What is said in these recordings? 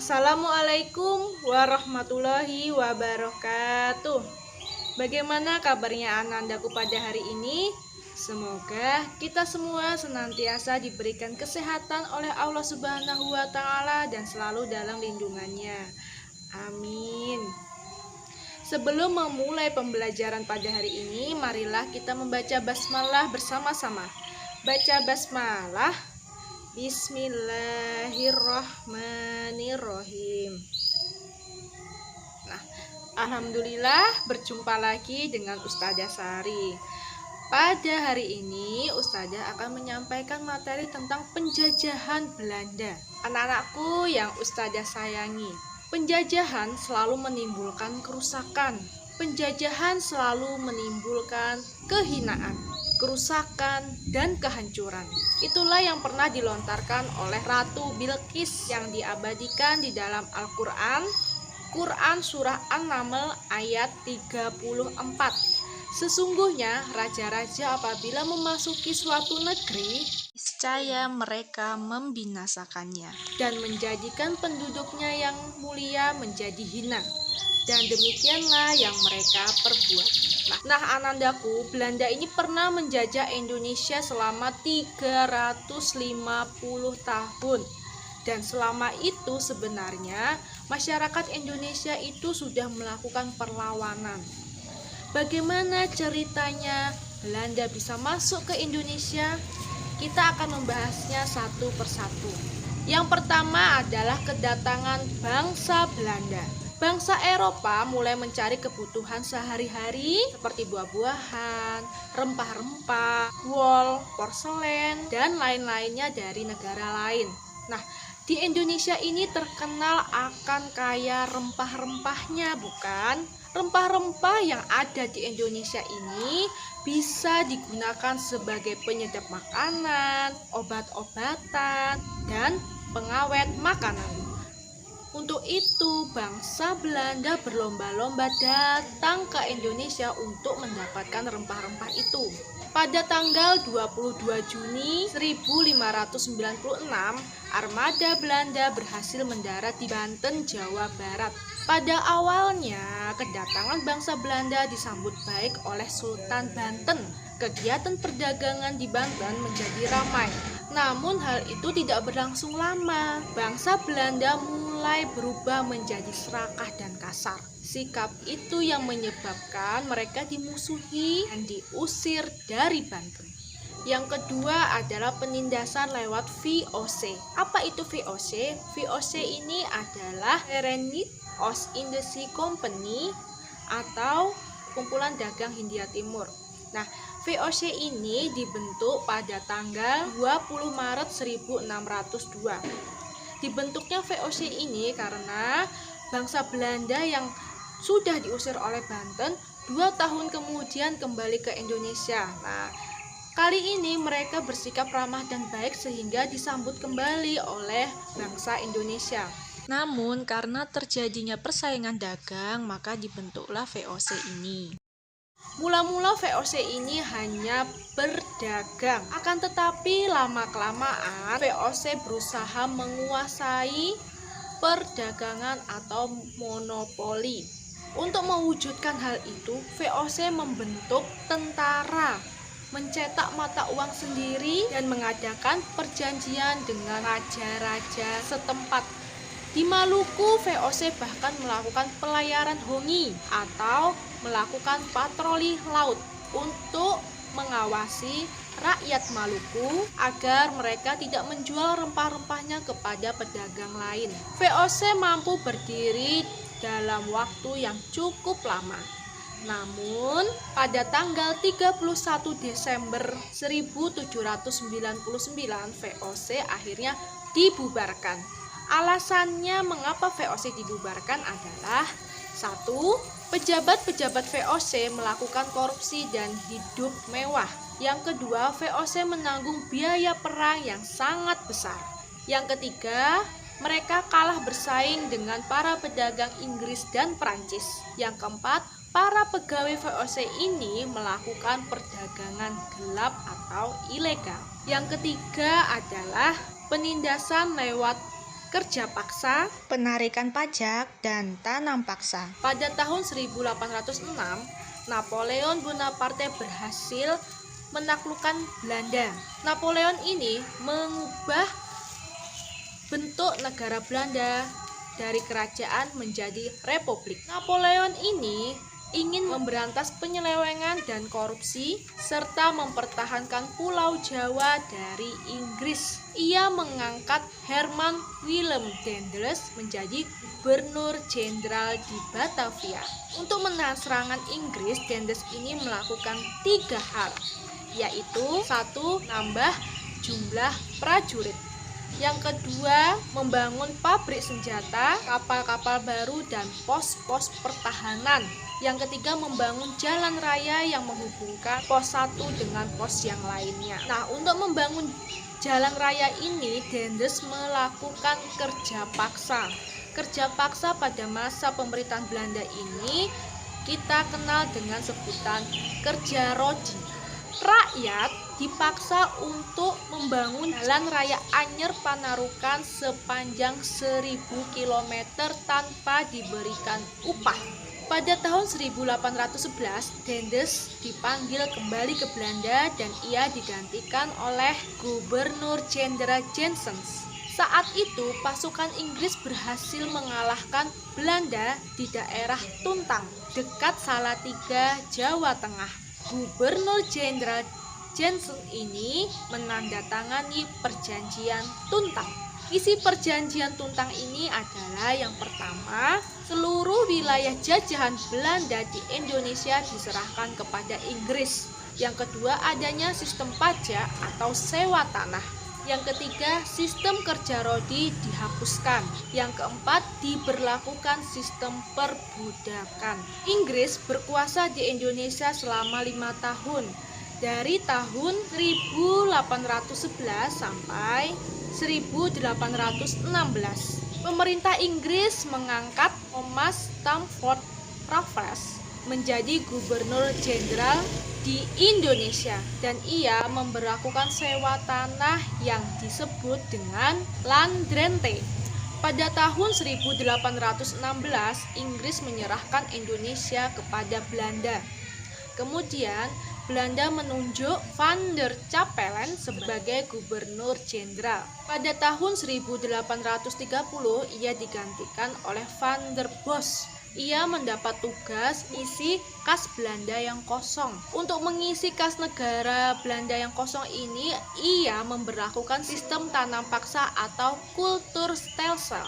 Assalamualaikum warahmatullahi wabarakatuh. Bagaimana kabarnya anandaku pada hari ini? Semoga kita semua senantiasa diberikan kesehatan oleh Allah Subhanahu wa Ta'ala dan selalu dalam lindungannya. Amin. Sebelum memulai pembelajaran pada hari ini, marilah kita membaca basmalah bersama-sama. Baca basmalah. Bismillahirrahmanirrahim. Nah, alhamdulillah berjumpa lagi dengan Ustazah Sari. Pada hari ini Ustazah akan menyampaikan materi tentang penjajahan Belanda. Anak-anakku yang Ustazah sayangi, penjajahan selalu menimbulkan kerusakan. Penjajahan selalu menimbulkan kehinaan, kerusakan, dan kehancuran. Itulah yang pernah dilontarkan oleh Ratu Bilqis yang diabadikan di dalam Al-Quran, Quran Surah An-Naml ayat 34. Sesungguhnya raja-raja apabila memasuki suatu negeri, niscaya mereka membinasakannya dan menjadikan penduduknya yang mulia menjadi hina. Dan demikianlah yang mereka perbuat. Nah, anandaku, Belanda ini pernah menjajah Indonesia selama 350 tahun. Dan selama itu sebenarnya masyarakat Indonesia itu sudah melakukan perlawanan. Bagaimana ceritanya Belanda bisa masuk ke Indonesia? Kita akan membahasnya satu persatu. Yang pertama adalah kedatangan bangsa Belanda. Bangsa Eropa mulai mencari kebutuhan sehari-hari seperti buah-buahan, rempah-rempah, wol, porselen, dan lain-lainnya dari negara lain. Nah, di Indonesia ini terkenal akan kaya rempah-rempahnya, bukan? Rempah-rempah yang ada di Indonesia ini bisa digunakan sebagai penyedap makanan, obat-obatan, dan pengawet makanan. Untuk itu, bangsa Belanda berlomba-lomba datang ke Indonesia untuk mendapatkan rempah-rempah itu. Pada tanggal 22 Juni 1596, armada Belanda berhasil mendarat di Banten, Jawa Barat. Pada awalnya, kedatangan bangsa Belanda disambut baik oleh Sultan Banten. Kegiatan perdagangan di Banten menjadi ramai. Namun hal itu tidak berlangsung lama. Bangsa Belanda mulai berubah menjadi serakah dan kasar. Sikap itu yang menyebabkan mereka dimusuhi dan diusir dari Banten. Yang kedua adalah penindasan lewat VOC. Apa itu VOC? VOC ini adalah Verenigd Oost-Indische Compagnie atau Kumpulan Dagang Hindia Timur. Nah, VOC ini dibentuk pada tanggal 20 Maret 1602. Dibentuknya VOC ini karena bangsa Belanda yang sudah diusir oleh Banten 2 tahun kemudian kembali ke Indonesia. Nah, kali ini mereka bersikap ramah dan baik sehingga disambut kembali oleh bangsa Indonesia. Namun karena terjadinya persaingan dagang, maka dibentuklah VOC ini. Mula-mula VOC ini hanya berdagang, akan tetapi lama-kelamaan VOC berusaha menguasai perdagangan atau monopoli. Untuk mewujudkan hal itu, VOC membentuk tentara, mencetak mata uang sendiri, dan mengadakan perjanjian dengan raja-raja setempat. Di Maluku, VOC bahkan melakukan pelayaran hongi atau melakukan patroli laut untuk mengawasi rakyat Maluku agar mereka tidak menjual rempah-rempahnya kepada pedagang lain. VOC mampu berdiri dalam waktu yang cukup lama. Namun, pada tanggal 31 Desember 1799, VOC akhirnya dibubarkan. Alasannya mengapa VOC dibubarkan adalah 1. Pejabat-pejabat VOC melakukan korupsi dan hidup mewah. Yang kedua, VOC menanggung biaya perang yang sangat besar. Yang ketiga, mereka kalah bersaing dengan para pedagang Inggris dan Prancis. Yang keempat, para pegawai VOC ini melakukan perdagangan gelap atau ilegal. Yang ketiga adalah penindasan lewat kerja paksa, penarikan pajak, dan tanam paksa. pada tahun 1806, Napoleon Bonaparte berhasil menaklukkan Belanda. Napoleon ini mengubah bentuk negara Belanda dari kerajaan menjadi republik. Napoleon ini ingin memberantas penyelewengan dan korupsi serta mempertahankan Pulau Jawa dari Inggris. Ia mengangkat Herman Willem Daendels menjadi gubernur jenderal di Batavia. Untuk menahan serangan Inggris, Daendels ini melakukan 3 hal, yaitu 1. Nambah jumlah prajurit. Yang kedua, membangun pabrik senjata, kapal-kapal baru, dan pos-pos pertahanan. Yang ketiga, membangun jalan raya yang menghubungkan pos satu dengan pos yang lainnya. Nah, untuk membangun jalan raya ini, Daendels melakukan kerja paksa. Kerja paksa pada masa pemerintahan Belanda ini kita kenal dengan sebutan kerja rodi. Rakyat dipaksa untuk membangun jalan raya Anyer Panarukan sepanjang 1000 km tanpa diberikan upah. Pada tahun 1811, Daendels dipanggil kembali ke Belanda dan ia digantikan oleh Gubernur Jenderal Janssens. Saat itu, pasukan Inggris berhasil mengalahkan Belanda di daerah Tuntang, dekat Salatiga, Jawa Tengah. Gubernur Jenderal Janssens ini menandatangani perjanjian Tuntang. Isi perjanjian Tuntang ini adalah yang pertama, seluruh wilayah jajahan Belanda di Indonesia diserahkan kepada Inggris. Yang kedua, adanya sistem pajak atau sewa tanah. Yang ketiga, sistem kerja rodi dihapuskan. Yang keempat, diberlakukan sistem perbudakan. Inggris berkuasa di Indonesia selama 5 tahun, dari tahun 1811 sampai 1816. Pemerintah Inggris mengangkat Thomas Stamford Raffles menjadi gubernur jenderal di Indonesia dan ia memberlakukan sewa tanah yang disebut dengan Landrente. Pada tahun 1816, Inggris menyerahkan Indonesia kepada Belanda. Kemudian Belanda menunjuk Van der Capellen sebagai gubernur jenderal. Pada tahun 1830 ia digantikan oleh Van der Bos. Ia mendapat tugas isi kas Belanda yang kosong. Untuk mengisi kas negara Belanda yang kosong ini, ia memberlakukan sistem tanam paksa atau kulturstelsel.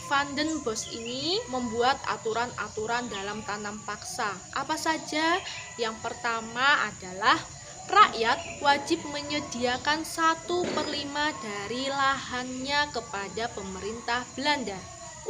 Van den Bos ini membuat aturan-aturan dalam tanam paksa. Apa saja? Yang pertama adalah rakyat wajib menyediakan 1/5 dari lahannya kepada pemerintah Belanda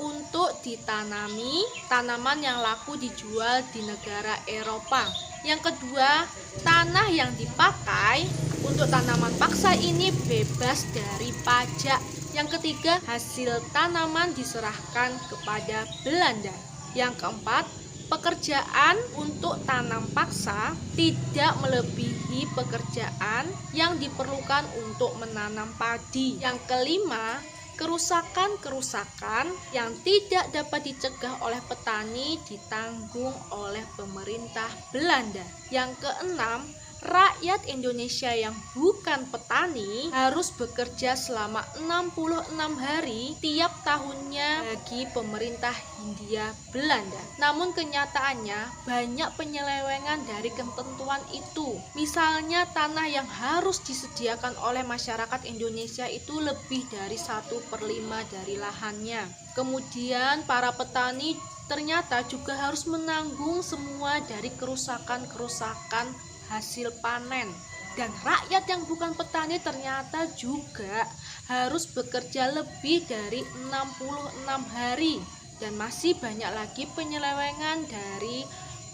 untuk ditanami tanaman yang laku dijual di negara Eropa. Yang kedua, tanah yang dipakai untuk tanaman paksa ini bebas dari pajak. Yang ketiga, hasil tanaman diserahkan kepada Belanda. Yang keempat, pekerjaan untuk tanam paksa tidak melebihi pekerjaan yang diperlukan untuk menanam padi. Yang kelima, kerusakan-kerusakan yang tidak dapat dicegah oleh petani ditanggung oleh pemerintah Belanda. Yang keenam, rakyat Indonesia yang bukan petani harus bekerja selama 66 hari tiap tahunnya bagi pemerintah Hindia Belanda. Namun kenyataannya banyak penyelewengan dari ketentuan itu. Misalnya tanah yang harus disediakan oleh masyarakat Indonesia itu lebih dari 1/5 dari lahannya. Kemudian para petani ternyata juga harus menanggung semua dari kerusakan-kerusakan hasil panen, dan rakyat yang bukan petani ternyata juga harus bekerja lebih dari 66 hari, dan masih banyak lagi penyelewengan dari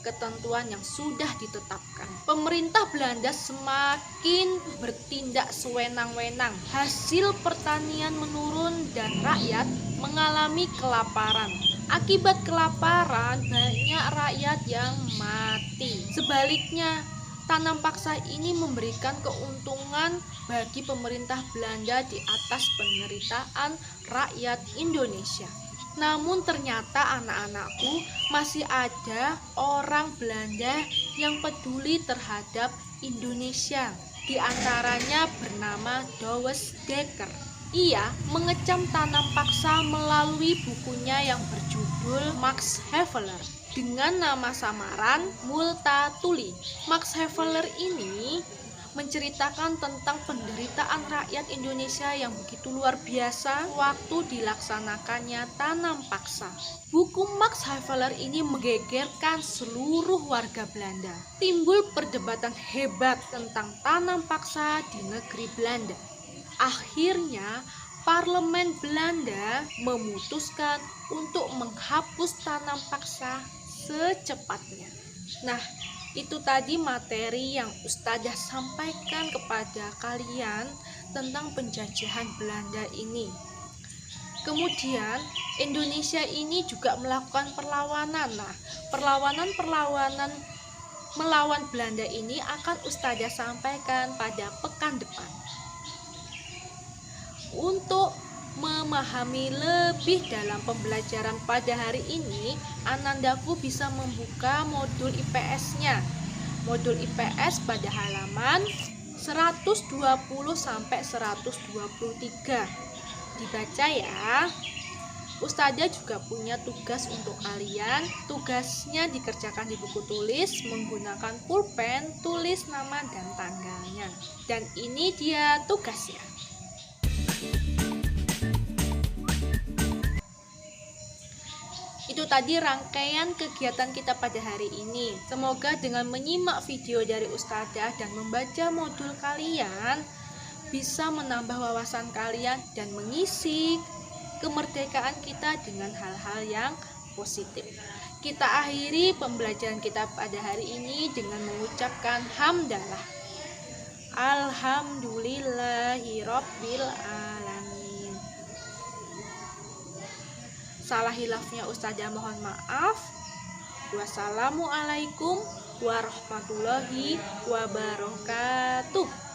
ketentuan yang sudah ditetapkan. Pemerintah Belanda semakin bertindak sewenang-wenang. Hasil pertanian menurun dan rakyat mengalami kelaparan. Akibat kelaparan, banyak rakyat yang mati. Sebaliknya, Tanam paksa ini memberikan keuntungan bagi pemerintah Belanda di atas penderitaan rakyat Indonesia. Namun ternyata anak-anakku, masih ada orang Belanda yang peduli terhadap Indonesia. Di antaranya bernama Douwes Dekker. Ia mengecam tanam paksa melalui bukunya yang berjudul Max Havelaar dengan nama samaran Multatuli. Max Havelaar ini menceritakan tentang penderitaan rakyat Indonesia yang begitu luar biasa waktu dilaksanakannya tanam paksa. Buku Max Havelaar ini menggegerkan seluruh warga Belanda. Timbul perdebatan hebat tentang tanam paksa di negeri Belanda. Akhirnya, Parlemen Belanda memutuskan untuk menghapus tanam paksa secepatnya. Nah, itu tadi materi yang Ustazah sampaikan kepada kalian tentang penjajahan Belanda ini. Kemudian Indonesia ini juga melakukan perlawanan. Nah, perlawanan melawan Belanda ini akan Ustazah sampaikan pada pekan depan. Untuk memahami lebih dalam pembelajaran pada hari ini, Anandaku bisa membuka modul IPS-nya. Modul IPS pada halaman 120 sampai 123. Dibaca ya. Ustazah juga punya tugas untuk kalian. Tugasnya dikerjakan di buku tulis menggunakan pulpen, tulis nama dan tanggalnya. Dan ini dia tugasnya. Itu tadi rangkaian kegiatan kita pada hari ini. Semoga dengan menyimak video dari Ustazah dan membaca modul kalian bisa menambah wawasan kalian dan mengisi kemerdekaan kita dengan hal-hal yang positif. Kita akhiri pembelajaran kita pada hari ini dengan mengucapkan hamdalah. Alhamdulillahirabbil alamin. Salah hilafnya Ustazah mohon maaf. Wassalamualaikum warahmatullahi wabarakatuh.